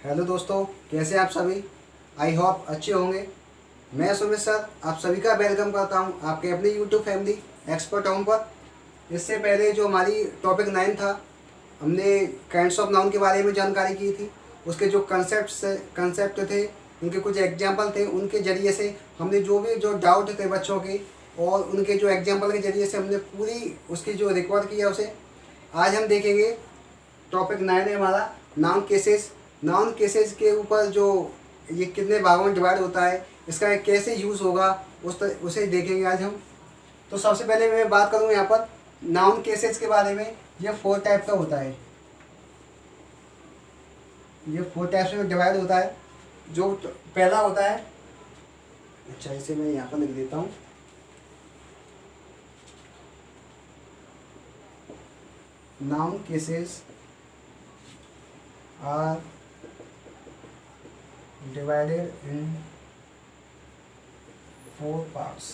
Hello दोस्तों, कैसे हैं आप सभी। आई होप अच्छे होंगे। मैं सुमित सर आप सभी का वेलकम करता हूं आपके अपने यूट्यूब फैमिली एक्सपर्ट होम पर। इससे पहले जो हमारी टॉपिक 9 था, हमने काइंड्स ऑफ नाउन के बारे में जानकारी की थी। उसके जो कंसेप्ट थे, उनके कुछ एग्जाम्पल थे, उनके ज़रिए से हमने जो डाउट थे बच्चों के और उनके जो एग्जाम्पल के ज़रिए से हमने पूरी उसकी जो रिकॉर्ड किया उसे आज हम देखेंगे। टॉपिक 9 है हमारा नाउन केसेस। नाउन केसेस के ऊपर जो ये कितने भागों में डिवाइड होता है, इसका कैसे यूज़ होगा उसे देखेंगे आज हम। तो सबसे पहले मैं बात करूँ यहाँ पर नाउन केसेस के बारे में। ये 4 टाइप का होता है। ये 4 टाइप्स में डिवाइड होता है। जो पहला होता है, अच्छा इसे मैं यहाँ पर लिख देता हूँ। Noun cases are divided in 4 parts।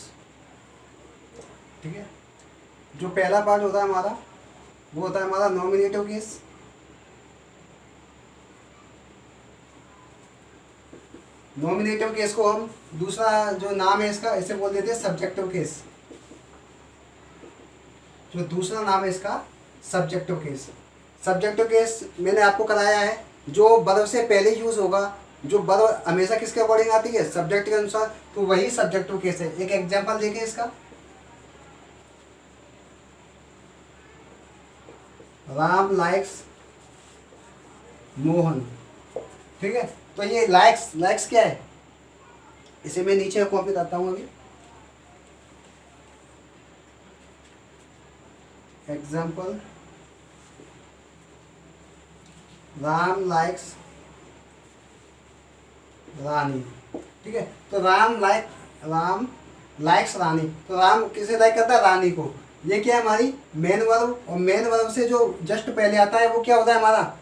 ठीक है, जो पहला पार्ट होता है हमारा वो होता है हमारा नॉमिनेटिव केस। नॉमिनेटिव केस को हम दूसरा जो नाम है इसका, इसे बोल देते हैं सब्जेक्टिव केस। जो दूसरा नाम है इसका सब्जेक्टिव केस। सब्जेक्टिव केस मैंने आपको कराया है, जो वर्ब से पहले यूज होगा, जो वर्ब हमेशा किसके अकॉर्डिंग आती है, सब्जेक्ट के अनुसार, तो वही सब्जेक्टिव केस है। एक एग्जांपल देखें इसका, राम लाइक्स मोहन। ठीक है, तो ये लाइक्स क्या है, इसे मैं नीचे कॉपी करता हूँ अभी। एग्जाम्पल, राम लाइक्स रानी। ठीक है, तो राम लाइक्स रानी। तो राम किसे लाइक करता है, रानी को। ये क्या है, हमारी मेन वर्ब, और मेन वर्ब से जो जस्ट पहले आता है वो क्या होता है, हमारा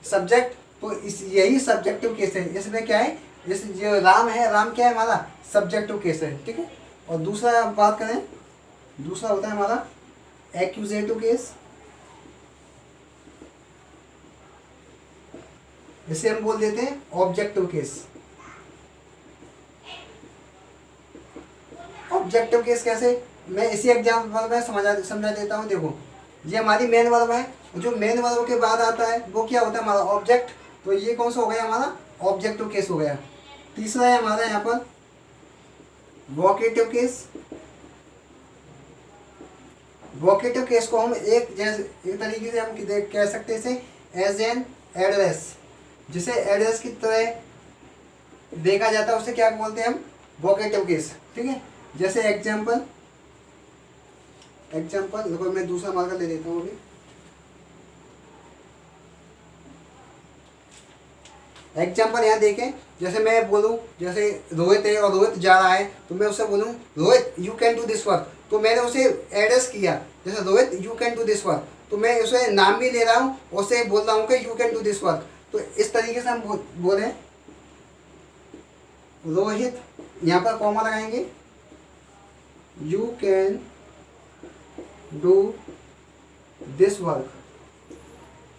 सब्जेक्ट। तो इस यही सब्जेक्टिव केस है। इसमें क्या है, इस जो राम है, राम क्या है, हमारा सब्जेक्टिव केस है। ठीक है, और दूसरा बात करें, दूसरा होता है हमारा एक्यूजेटिव केस। इसे हम बोल देते हैं ऑब्जेक्टिव केस। ऑब्जेक्टिव केस कैसे, मैं इसी एग्जाम्पल में समझा देता हूँ। देखो, ये हमारी मेन वर्ब है, जो मेन वर्ब के बाद आता है वो क्या होता है, हमारा ऑब्जेक्ट। तो ये कौन सा हो गया, हमारा ऑब्जेक्टिव केस हो गया। तीसरा है हमारा यहाँ पर वोकेटिव केस। वोकेटिव केस को हम एक तरीके से हम कह सकते हैं इसे एज एन एड्रेस। जिसे एड्रेस की तरह देखा जाता है उसे क्या बोलते हैं हम, वोकेटिव केस। ठीक है, जैसे एग्जाम्पल देखो, मैं दूसरा मार्कर ले लेता हूँ अभी। एग्जाम्पल यहाँ देखें, जैसे मैं बोलूँ, जैसे रोहित है और रोहित जा रहा है, तो मैं उससे बोलूँ Rohit you can do this work. तो मैंने उसे एड्रेस किया, जैसे Rohit you can do this work, तो मैं उसे नाम भी ले रहा हूँ और उसे बोल रहा हूँ कि you can do this work. तो इस तरीके से हम बोले रोहित, यहाँ पर कॉमा लगाएंगे, you can do this work.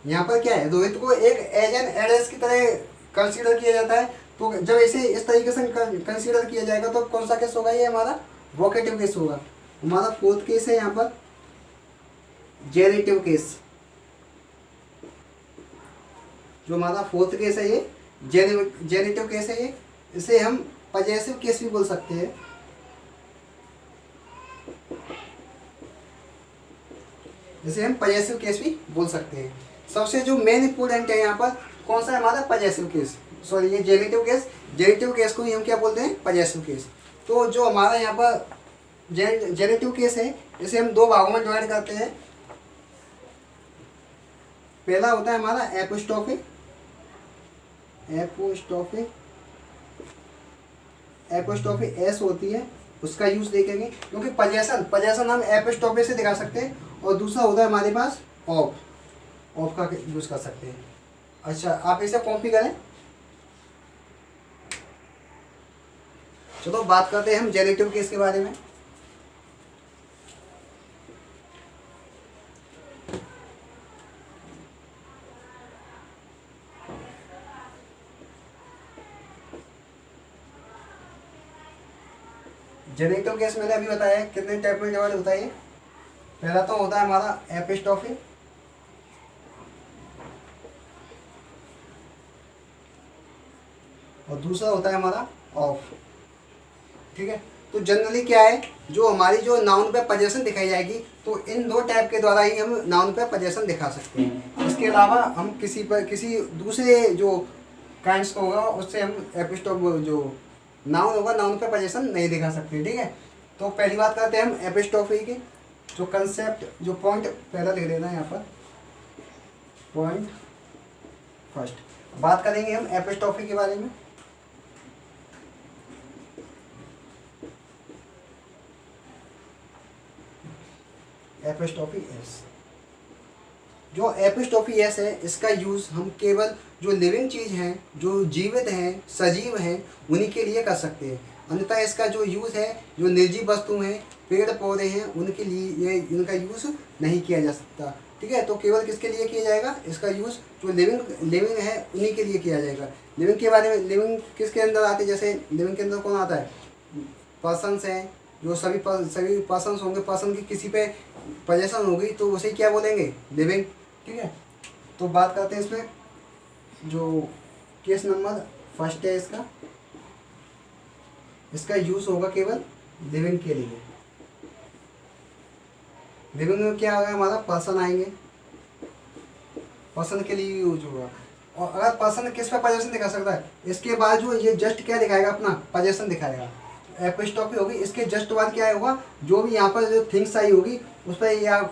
यहाँ पर क्या है, रोहित को एक एज एन एड्रेस की तरह कंसीडर किया जाता है। तो जब इसे इस तरीके से कंसीडर किया जाएगा तो कौन सा केस होगा, ये हमारा वोकेटिव केस होगा। हमारा फोर्थ केस है यहाँ पर जेनेटिव केस। जो हमारा फोर्थ केस है ये जेनेटिव केस है। ये इसे हम पजेसिव केस भी बोल सकते हैं। इसे हम पजेसिव केस भी बोल सकते हैं। सबसे जो मेन इंपोर्टेंट है यहाँ पर कौन सा है, हमारा पजेसिव केस। सॉरी, ये जेनेटिव केस को ही हम क्या बोलते हैं, पजेसिव केस। तो जो हमारा यहाँ पर जेनेटिव केस है, इसे हम 2 भागों में डिवाइड करते हैं। पहला होता है हमारा एपोस्ट्रोफी। एपोस्ट्रोफी एस होती है, उसका यूज देखेंगे, क्योंकि पजेशन हम एपोस्ट्रोफी से दिखा सकते हैं। और दूसरा होता है हमारे पास ऑफ का यूज कर सकते हैं। अच्छा, आप इसे कॉपी करें। चलो बात करते हैं हम जेनेटिव केस के बारे में। जेनेटिव केस मैंने अभी बताया है कितने टाइप में डिवाइड होता है ये। पहला तो होता है हमारा एपिस्टॉफी, और दूसरा होता है हमारा ऑफ। ठीक है, तो जनरली क्या है, जो हमारी जो नाउन पे पोजीशन दिखाई जाएगी तो इन दो टाइप के द्वारा ही हम नाउन पे पोजीशन दिखा सकते हैं। इसके अलावा हम किसी दूसरे जो काइंड्स को होगा उससे हम एपिस्टॉफ जो नाउन होगा नाउन पे पोजीशन नहीं दिखा सकते। ठीक है, तो पहली बात करते हैं हम एपिस्टॉफी की। जो कंसेप्ट जो पॉइंट पहला लिख देना है यहाँ पर, पॉइंट फर्स्ट बात करेंगे हम एपिस्टॉफी के बारे में। एपिस्टॉफी एस, जो एपिस्टॉफी एस है इसका यूज़ हम केवल जो लिविंग चीज़ हैं, जो जीवित हैं, सजीव हैं, उन्हीं के लिए कर सकते हैं। अन्यथा इसका जो यूज़ है जो निर्जीव वस्तु हैं, पेड़ पौधे हैं, उनके लिए ये इनका यूज़ नहीं किया जा सकता। ठीक है, तो केवल किसके लिए किया जाएगा, इसका यूज़ जो लिविंग है उन्हीं के लिए किया जाएगा। लिविंग के बारे में, लिविंग किसके अंदर आते हैं, जैसे लिविंग के अंदर कौन आता है, पर्सन्स हैं, जो सभी पर्सन्स होंगे, पर्सन की किसी पे पोजीशन होगी तो उसे क्या बोलेंगे, लिविंग। ठीक है, तो बात करते हैं इसमें जो केस नंबर फर्स्ट है इसका यूज़ होगा केवल लिविंग के लिए। लिविंग में क्या होगा, हमारा पर्सन आएंगे, पर्सन के लिए यूज होगा। और अगर पर्सन किस पे पोजीशन दिखा सकता है, इसके बाद जो ये जस्ट क्या दिखाएगा, अपना पोजीशन दिखाएगा। एपिस्टॉफी होगी, इसके जस्ट बाद क्या होगा, जो भी यहाँ पर जो थिंग्स आई होगी उस पर, या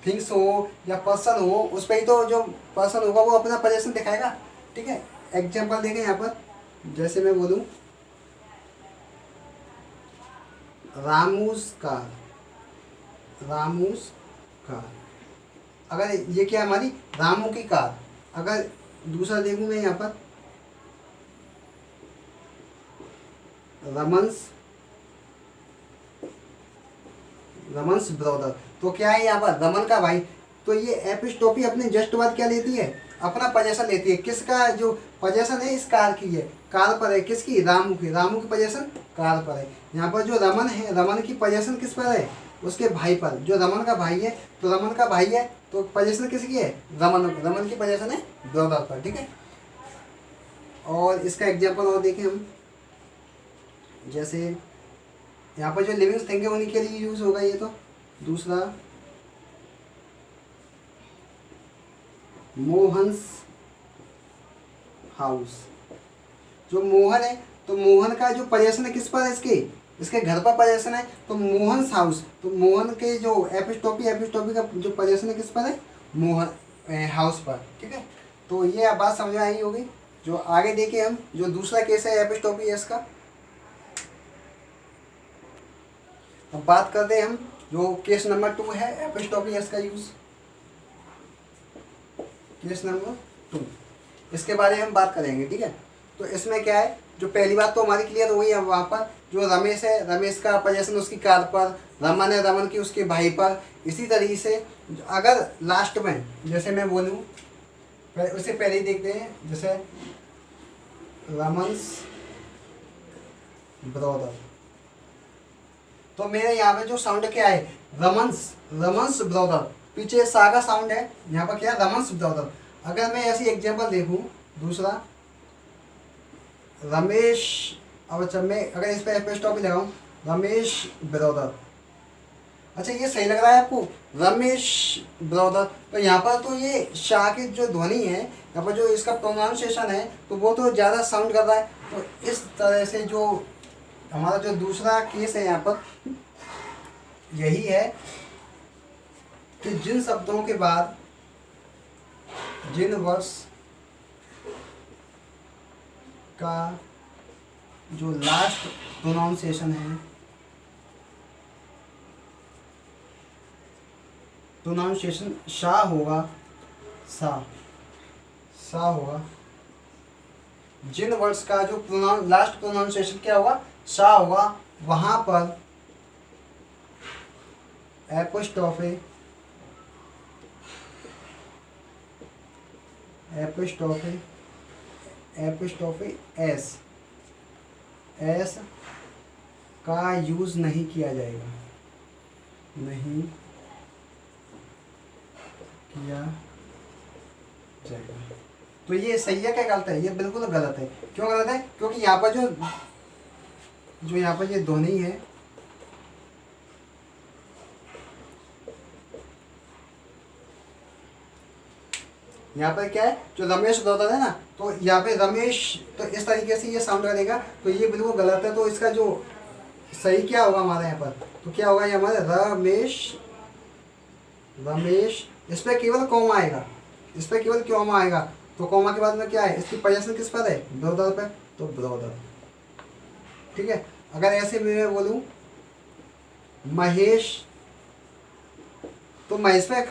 थिंग्स हो या पर्सन हो, उस पर ही तो जो पर्सन होगा वो अपना पोजीशन दिखाएगा। ठीक है, एग्जाम्पल देखें यहाँ पर, जैसे मैं बोलूँ रामूस कार, अगर ये क्या हमारी रामू की कार। अगर दूसरा देखूँ मैं यहाँ पर रमन्स ब्रदर, तो क्या है यहाँ पर रमन का भाई। तो ये एपिस्टॉफी अपने जस्ट बाद क्या लेती है, अपना पोजीशन लेती है। किसका जो पोजीशन है इस कार की है, कार पर है, किसकी, रामू की पोजीशन कार पर है। यहाँ पर जो रमन है, रमन की पोजीशन किस पर है, उसके भाई पर। जो रमन का भाई है, तो रमन का भाई है तो पोजीशन किसकी है, रमन की पोजीशन है ब्रदर पर। ठीक है, और इसका एग्जाम्पल और देखें हम, जैसे यहाँ पर जो लिविंग थिंग है उन्हीं के लिए यूज़ होगा ये। तो दूसरा मोहन्स हाउस, जो मोहन है तो मोहन का जो पोजीशन है किस पर है, इसके घर पर पोजीशन है, तो मोहन्स हाउस। तो मोहन के जो एपिस्टॉफी का जो पोजीशन है किस पर है, मोहन हाउस पर। ठीक है, तो ये आप बात समझ में आई होगी। जो आगे देखें हम, जो दूसरा केस है एपिस्टॉफी एस का। अब बात करते हैं हम जो केस नंबर 2 है एपिस्टॉफी एस का यूज़। केस नंबर 2, इसके बारे में हम बात करेंगे। ठीक है, तो इसमें क्या है, जो पहली बात तो हमारी क्लियर हो गई है। वहाँ पर जो रमेश है, रमेश का पोजीशन उसकी कार पर, रमन है, रमन की उसके भाई पर। इसी तरीके से अगर लास्ट में जैसे मैं बोलूँ, उससे पहले ही देखते हैं, जैसे रमन्स ब्रदर, तो मेरे यहाँ पे जो साउंड क्या है, रमन्स ब्रदर, पीछे सा का साउंड है, यहाँ पर क्या है, रमन्स ब्रदर। अगर मैं ऐसी एग्जांपल देखूँ, दूसरा रमेश, अब अच्छा मैं अगर इस पर एपिस्टॉफी लगाऊँ, रमेश ब्रदर। अच्छा ये सही लग रहा है आपको, रमेश ब्रदर। तो यहाँ पर तो ये शाह की जो ध्वनि है, यहाँ पर जो इसका प्रोनाउंसिएशन है, तो वो तो ज़्यादा साउंड कर रहा है। तो इस तरह से जो हमारा जो दूसरा केस है यहाँ पर यही है कि जिन शब्दों के बाद जिन वर्ड्स का जो लास्ट प्रोनाउंसिएशन है, प्रोनाउंसिएशन शाह होगा, सा होगा। जिन वर्ड्स का जो लास्ट प्रोनाउंसिएशन क्या होगा, शाह होगा, वहाँ पर एपिस्टॉफी एस का यूज नहीं किया जाएगा, नहीं किया जाएगा। तो ये सही है क्या गलत है? ये बिल्कुल गलत है। क्यों गलत है? क्योंकि यहाँ पर जो यहाँ पर ये ध्वनि है, यहाँ पर क्या है, जो रमेश होता है ना, तो यहाँ पे रमेश, तो इस तरीके से ये साउंड करेगा, तो ये बिल्कुल गलत है। तो इसका जो सही क्या होगा हमारे यहाँ पर, तो क्या होगा ये हमारे रमेश, रमेश, इस पर केवल कॉमा आएगा, इस पर केवल कॉमा आएगा। तो कॉमा के बाद में क्या है, इसकी पोजीशन किस पर है, ब्रदर पे, तो ब्रदर। ठीक है। अगर ऐसे मैं बोलूँ महेश, तो महेश पे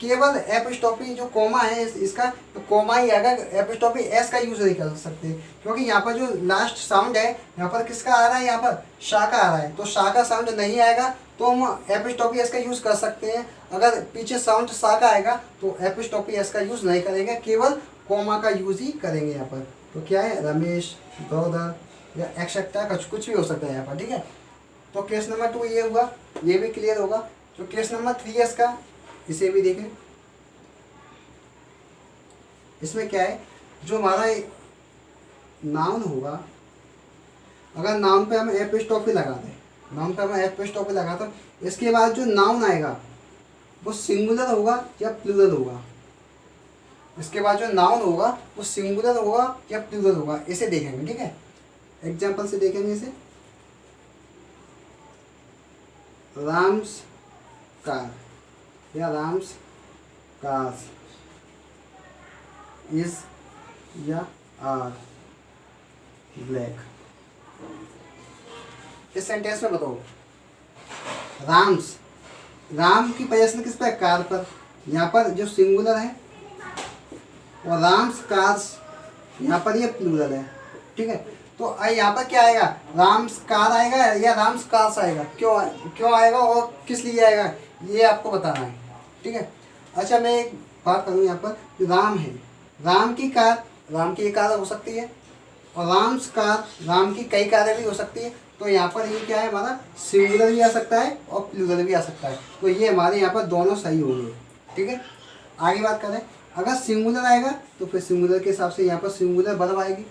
केवल एपिस्टॉपी जो कोमा है इसका, तो कोमा ही आएगा, एपिस्टॉपी एस का यूज नहीं कर सकते, क्योंकि यहाँ पर जो लास्ट साउंड है यहाँ पर किसका आ रहा है, यहाँ पर शा का आ रहा है, तो शा का साउंड नहीं आएगा तो हम एपिस्टॉपी एस का यूज कर सकते हैं। अगर पीछे साउंड शा का आएगा तो एपिस्टॉपी एस का यूज नहीं करेंगे, केवल कोमा का यूज ही करेंगे यहाँ पर। तो क्या है, रमेश, ब्रदर या एक्सेट्रा कुछ भी हो सकता है यहाँ पर। ठीक है। तो केस नंबर 2 ये हुआ, ये भी क्लियर होगा। तो केस नंबर 3 है इसका, इसे भी देखें। इसमें क्या है, जो हमारा नाउन होगा, अगर नाउन पे हम एपिस्टॉपी लगा दें, नाउन पे हम एपिस्टॉपी लगा तो इसके बाद जो नाउन आएगा वो सिंगुलर होगा या प्लूरल होगा। इसके बाद जो नाउन होगा वो सिंगुलर होगा या प्लूरल होगा, इसे देखेंगे। ठीक है। एग्जाम्पल से देखेंगे इसे। राम्स कार या राम्स कार्स, इज या आर ब्लैक। इस सेंटेंस में बताओ, राम्स, राम की पोजीशन किस पर, कार पर, यहाँ पर जो सिंगुलर है, और राम्स कार्स यहाँ पर ये प्लूरल है। ठीक है। तो यहाँ पर क्या आएगा, राम्स कार आएगा या राम्स कार्स आएगा, क्यों आएगा और किस लिए आएगा, ये आपको बताना है। ठीक है। अच्छा, मैं एक बात करूँ यहाँ पर, राम है, राम की कार, राम की एक कार हो सकती है, और राम्स कार, राम की कई कारें भी हो सकती है। तो यहाँ पर ये क्या है, हमारा सिंगुलर भी आ सकता है और प्लूरल भी आ सकता है। तो ये हमारे यहाँ पर दोनों सही होंगे। ठीक है। आगे बात करें, अगर सिंगुलर आएगा तो फिर सिंगुलर के हिसाब से यहाँ पर सिंगुलर वर्ब आएगी,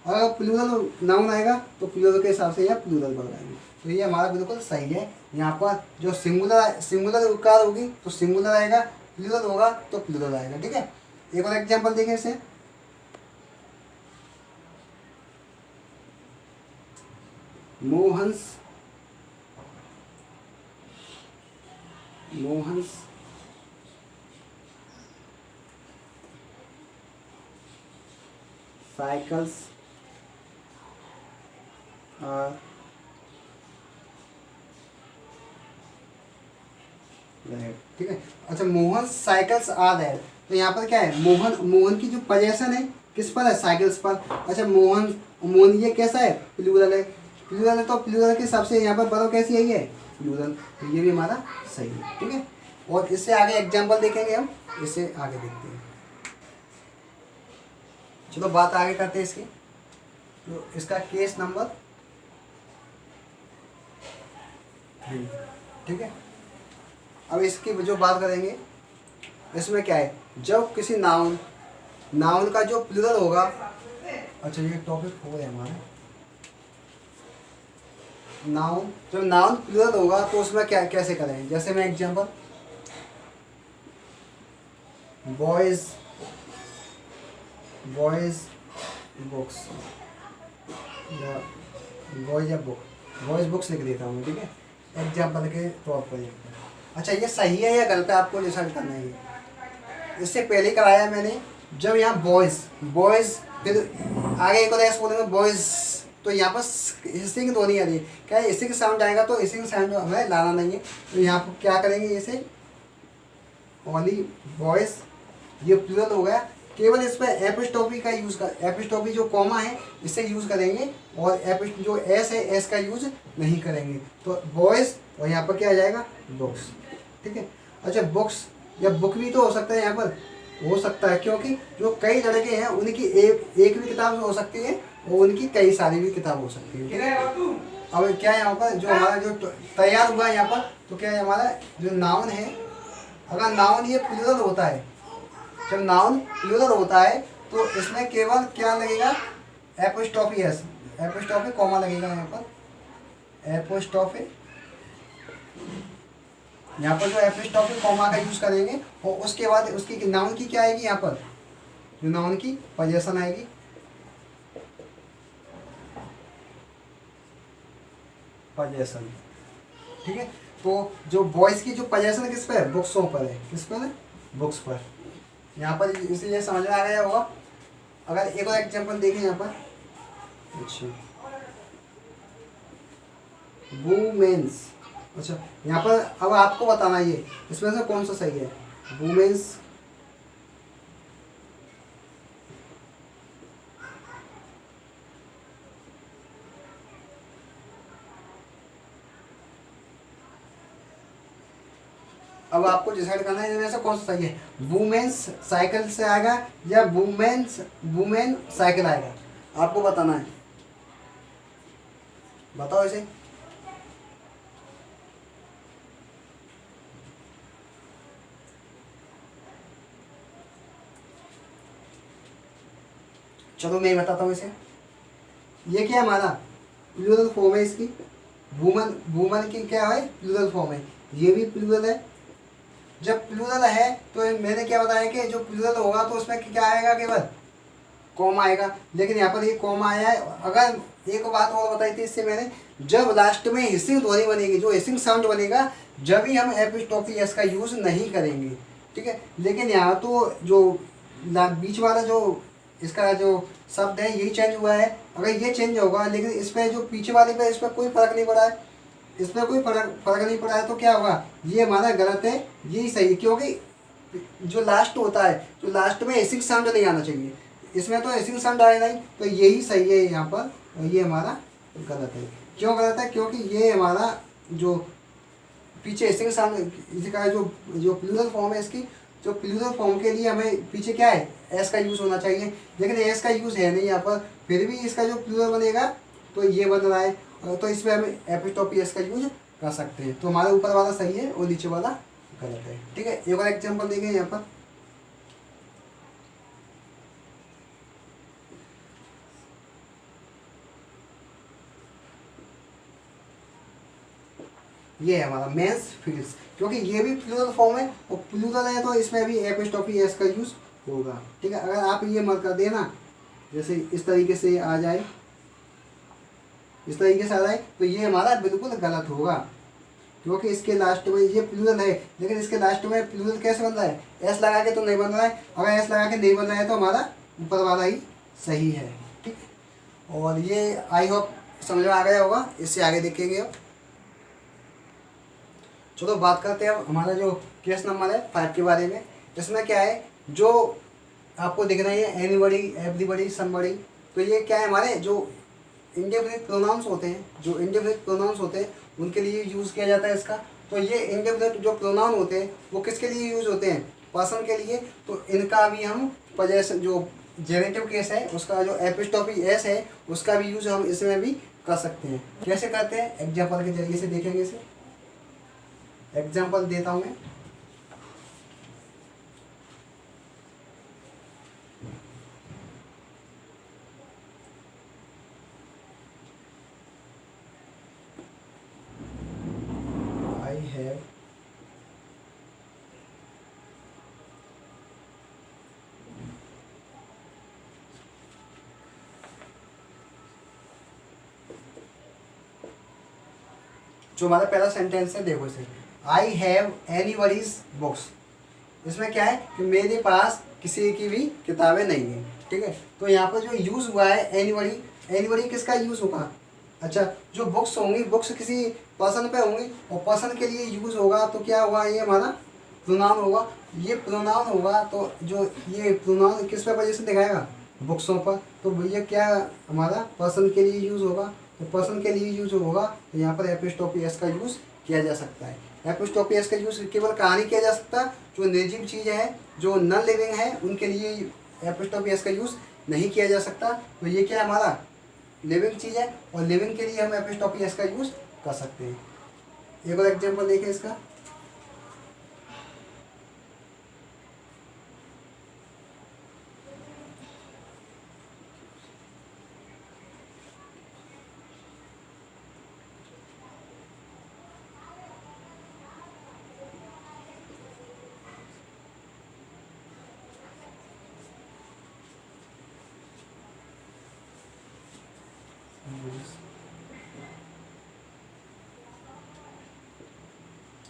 और अगर प्लूरल नाउन आएगा तो प्लूरल के हिसाब से यहाँ प्लूरल वर्ब आएगी। तो ये हमारा बिल्कुल सही है। यहाँ पर जो सिंगुलर कार होगी तो सिंगुलर आएगा, प्लूरल होगा तो प्लूरल आएगा। ठीक है। एक और एग्जाम्पल देखें इसे। Mohan's cycles are red. ठीक है। अच्छा, मोहन साइकिल्स आर रेड, तो यहाँ पर क्या है, मोहन की जो पोजीशन है किस पर है, साइकिल्स पर। अच्छा, मोहन ये कैसा है, प्लूरल है, प्लूरल है, तो प्लूरल के हिसाब से यहाँ पर वर्ब कैसी आई है, प्लूरल। तो ये भी हमारा सही है। ठीक है। और इससे आगे एग्जाम्पल देखेंगे हम, इससे आगे देखते हैं। चलो बात आगे करते हैं इसकी। तो इसका केस नंबर 3। ठीक है। अब इसकी जो बात करेंगे, इसमें क्या है, जब किसी नाउन का जो प्लूरल होगा, अच्छा ये टॉपिक हो गया हमारा, नाउन, जब नाउन प्लूरल होगा तो उसमें क्या कैसे करें। जैसे मैं एग्जांपल, बॉयज बुक्स या बॉयज बुक्स लिख देता हूँ। ठीक है, एग्जाम्पल के तौर पर। अच्छा, ये सही है या गलत है, आपको डिसाइड करना है। इससे पहले कराया मैंने, जब यहाँ बॉयज फिर आगे एक और ऐसे बोलेंगे बॉयज, तो यहाँ पर हिस्सिंग तो नहीं आ रही है। क्या है, हिस्सिंग साउंड आएगा तो हिस्सिंग साउंड हमें लाना नहीं है। तो यहाँ पर क्या करेंगे, इसे ओनली बॉयज, ये प्लूरल हो गया, केवल इस पर एपिस्टॉपी का यूज़ कर, एपिस्टॉपी जो कॉमा है इससे यूज़ करेंगे, और जो एस है एस का यूज़ नहीं करेंगे। तो बॉयज़, और यहाँ पर क्या आ जाएगा, बुक्स। ठीक है। अच्छा, बुक्स या बुक भी तो हो सकता है, यहाँ पर हो सकता है, क्योंकि जो कई लड़के हैं उनकी एक भी किताब हो सकती है और उनकी कई सारी भी किताब हो सकती है। ठीक है। अब क्या है यहाँ पर जो हमारा जो तैयार हुआ है यहाँ पर, तो क्या है हमारा जो नाउन है, अगर नाउन ये प्लूरल होता है, जब नाउन प्लूरल होता है तो इसमें केवल क्या लगेगा, एपोस्ट्रोफी एस, एपोस्ट्रोफी कॉमा लगेगा यहाँ पर, एपोस्ट्रोफी, यहाँ पर जो एपोस्ट्रोफी कॉमा का यूज करेंगे और उसके बाद उसकी नाउन की क्या आएगी, यहाँ पर जो नाउन की पोजीशन आएगी, पोजीशन, ठीक है। तो जो बॉयज की जो पोजीशन किस पर है, बुक्सों पर है, किस पर है, बुक्स पर। यहाँ पर इसलिए समझ में आ गया होगा। अगर एक और एग्जांपल देखें यहाँ पर, अच्छा वुमेन्स, अच्छा यहाँ पर अब आपको बताना ये इसमें से कौन सा सही है, वुमेन्स, अब आपको डिसाइड करना है इनमें से कौन सा सही है, वुमेन्स साइकिल से आएगा या वुमेन्स वुमेन साइकिल आएगा, आपको बताना है, बताओ इसे। चलो मैं बताता हूँ इसे। ये क्या है हमारा प्लूरल फॉर्म है इसकी, वुमन, वुमन की क्या है प्लूरल फॉर्म है, ये भी प्लूरल है। जब प्लूरल है तो मैंने क्या बताया कि जो प्लूरल होगा तो उसमें क्या आएगा, केवल कॉमा आएगा, लेकिन यहाँ पर ये कॉमा आया है। अगर एक बात और बताई थी इससे मैंने, जब लास्ट में हिसिंग ध्वनि बनेगी, जो हिसिंग साउंड बनेगा, जब ही हम एपिस्ट्रोफी एस का यूज़ नहीं करेंगे, ठीक है। लेकिन यहाँ तो जो बीच वाला जो इसका जो शब्द है यही चेंज हुआ है, अगर ये चेंज होगा, लेकिन इस पर जो पीछे वाले पे इस पर कोई फर्क नहीं पड़ा है, इसमें कोई फर्क नहीं पड़ा है, तो क्या होगा, ये हमारा गलत है, यही सही है। क्योंकि जो लास्ट होता है, जो लास्ट में एसिंग साउंड नहीं आना चाहिए, इसमें तो एसिंग साउंड आया नहीं, तो यही सही है यहाँ पर, और ये हमारा गलत है। क्यों गलत है, क्योंकि ये हमारा जो पीछे एसिंग साउंड, इसका जो प्लूरल फॉर्म है, इसकी जो प्लूरल फॉर्म के लिए हमें पीछे क्या है, एस का यूज़ होना चाहिए, लेकिन एस का यूज़ है नहीं यहाँ पर, फिर भी इसका जो प्लूरल बनेगा तो ये बन रहा है, तो इसमें हम एपिस्ट्रोफी एस का यूज कर सकते हैं। तो हमारे ऊपर वाला सही है और नीचे वाला गलत है, ठीक है। एक और एग्जांपल देंगे यहाँ पर, ये है हमारा मेंस फील्ड्स, क्योंकि ये भी प्लूरल फॉर्म है और प्लूरल है तो इसमें भी एपिस्ट्रोफी एस का यूज होगा, ठीक है। अगर आप ये मत कर देना, जैसे इस तरीके से आ जाए, इस तरीके से आ जाए, तो ये हमारा बिल्कुल गलत होगा, क्योंकि इसके लास्ट में ये प्लूरल है, लेकिन इसके लास्ट में प्लूरल कैसे बन रहा है, एस लगा के तो नहीं बन रहा है। अगर एस लगा के नहीं बन रहा है तो हमारा ऊपर वाला ही सही है, ठीक है। और ये आई होप समझ में आ गया होगा, इससे आगे देखेंगे अब। चलो बात करते हैं अब हमारा जो केस नंबर है 5 के बारे में। इसमें क्या है, जो आपको दिख रही है एनीबॉडी, एवरीबॉडी, समबॉडी, तो ये क्या है, हमारे जो इंडेफिनिट प्रोनाउंस होते हैं, जो इंडेफिनिट प्रोनाउंस होते हैं उनके लिए यूज़ किया जाता है इसका। तो ये इंडेफिनिट जो प्रोनाउन होते हैं वो किसके लिए यूज़ होते हैं, पर्सन के लिए। तो इनका भी हम पोजेशन, जो जेनेटिव केस है उसका जो एपिस्ट्रोफी एस है उसका भी यूज़ हम इसमें भी कर सकते हैं। कैसे करते हैं, एग्जाम्पल के जरिए से देखेंगे इसे। एग्जाम्पल देता हूँ मैं, आई हैव जो हमारा पहला सेंटेंस है, देखो इसे, आई हैव एनीबॉडीज बुक्स। इसमें क्या है कि मेरे पास किसी की भी किताबें नहीं है, ठीक है। तो यहाँ पर जो यूज़ हुआ है एनीबॉडी, एनीबॉडी किसका यूज़ होगा, अच्छा जो बुक्स होंगी, बुक्स किसी पर्सन पे होंगी और पर्सन के लिए यूज़ होगा, तो क्या होगा, ये हमारा प्रोनाउन होगा। ये प्रोनाउन होगा तो जो ये प्रोनाउन किस पे पोजीशन दिखाएगा, बुक्सों पर, तो भैया क्या हमारा पर्सन के लिए यूज़ होगा। तो पर्सन के लिए यूज होगा तो यहाँ पर एपिस्ट्रोफी एस का यूज़ किया जा सकता है। एपिस्ट्रोफी एस का यूज़ केवल कहानी किया जा सकता है, जो निर्जीव चीज़ है, जो नॉन लिविंग है, उनके लिए एपिस्ट्रोफी एस का यूज़ नहीं किया जा सकता। तो ये क्या है हमारा लिविंग चीज़ है और लिविंग के लिए हम एपिस्टॉपी एस का यूज़ कर सकते हैं। एक और एग्जाम्पल देखें इसका।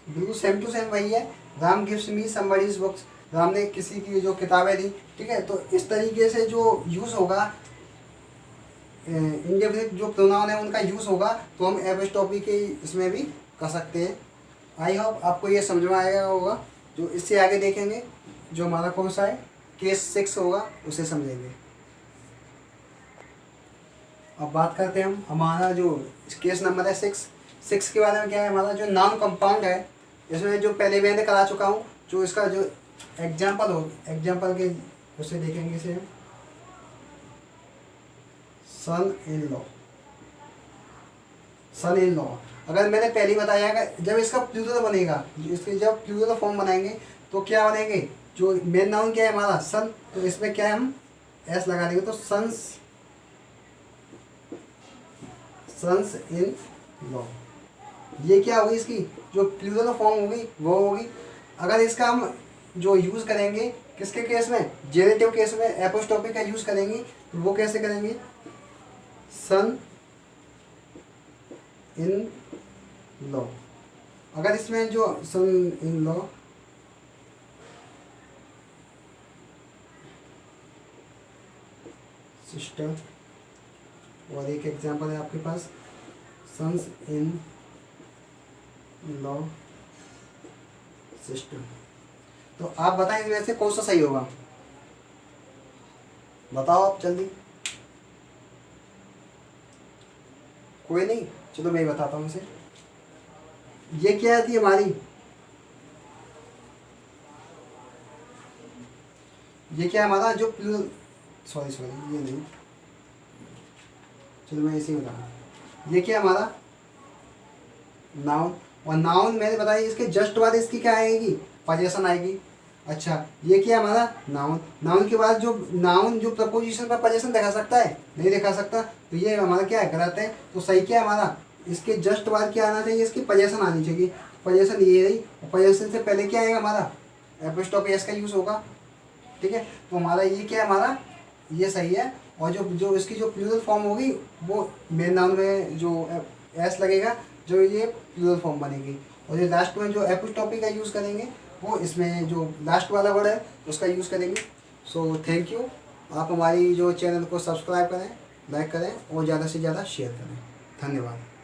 बिल्कुल सेम टू सेम वही है। Ram gives me somebody's books, Ram ने किसी की जो किताबें दी, ठीक है। तो इस तरीके से जो यूज़ होगा, इंडेफिनिट जो प्रोनाउन है उनका यूज़ होगा, तो हम एपिस्टॉपी के इसमें भी कर सकते हैं। आई होप आपको ये समझ में आएगा होगा। जो इससे आगे देखेंगे जो हमारा कौन सा है केस 6 होगा, उसे समझेंगे। अब बात करते हैं हम हमारा जो केस नंबर है 6 के बारे में। क्या है हमारा जो नाउन कंपाउंड है, इसमें जो पहले मैंने करा चुका हूँ, जो इसका जो एग्जाम्पल हो, एग्जाम्पल के उसे देखेंगे इसे हम। Son in law, son in law. अगर मैंने पहले ही बताया कि जब इसका प्लूरल बनेगा, इसके जब प्लूरल फॉर्म बनाएंगे तो क्या बनेंगे, जो मेन नाउन क्या है हमारा सन, तो इसमें क्या है हम एस लगा देंगे, तो सन्स, सन्स इन लॉ। ये क्या होगी, इसकी जो प्लूरल फॉर्म होगी वो होगी। अगर इसका हम जो यूज़ करेंगे किसके केस में, जेनेटिव केस में एपोस्ट्रोफी का यूज़ करेंगे, तो वो कैसे करेंगे, सन इन लॉ। अगर इसमें जो सन इन लॉ, सिस्टर, और एक एग्जांपल है आपके पास सन्स इन लॉ सिस्टर। तो आप बताएं इनमें से कौन सा सही होगा, बताओ आप जल्दी। कोई नहीं, चलो मैं ही बताता हूँ इसे। ये क्या थी हमारी, ये क्या हमारा जो सॉरी ये नहीं, चलो मैं इसे ही बताऊँ। ये क्या हमारा नाउन, और नाउन मैंने बताया इसके जस्ट बाद इसकी क्या आएगी, पोजीशन आएगी। अच्छा, ये क्या हमारा नाउन, नाउन के बाद जो नाउन जो प्रपोजिशन पर पोजीशन दिखा सकता है, नहीं दिखा सकता, तो ये हमारा क्या है, गलत है। तो सही क्या है हमारा, इसके जस्ट बाद क्या आना चाहिए, इसकी पोजीशन आनी चाहिए। पोजीशन ये रही, पोजीशन से पहले क्या आएगा हमारा एपोस्ट्रोफी एस का यूज़ होगा, ठीक है। तो हमारा ये क्या है, हमारा ये सही है। और जो इसकी जो प्लूरल फॉर्म होगी वो मेन नाउन में जो एस लगेगा, जो ये प्लूरल फॉर्म बनेगी। और ये लास्ट में जो एपोस्ट्रोफी का यूज़ करेंगे वो इसमें जो लास्ट वाला वर्ड है उसका यूज़ करेंगे। So thank you. आप हमारी जो चैनल को सब्सक्राइब करें, लाइक करें और ज़्यादा से ज़्यादा शेयर करें। धन्यवाद।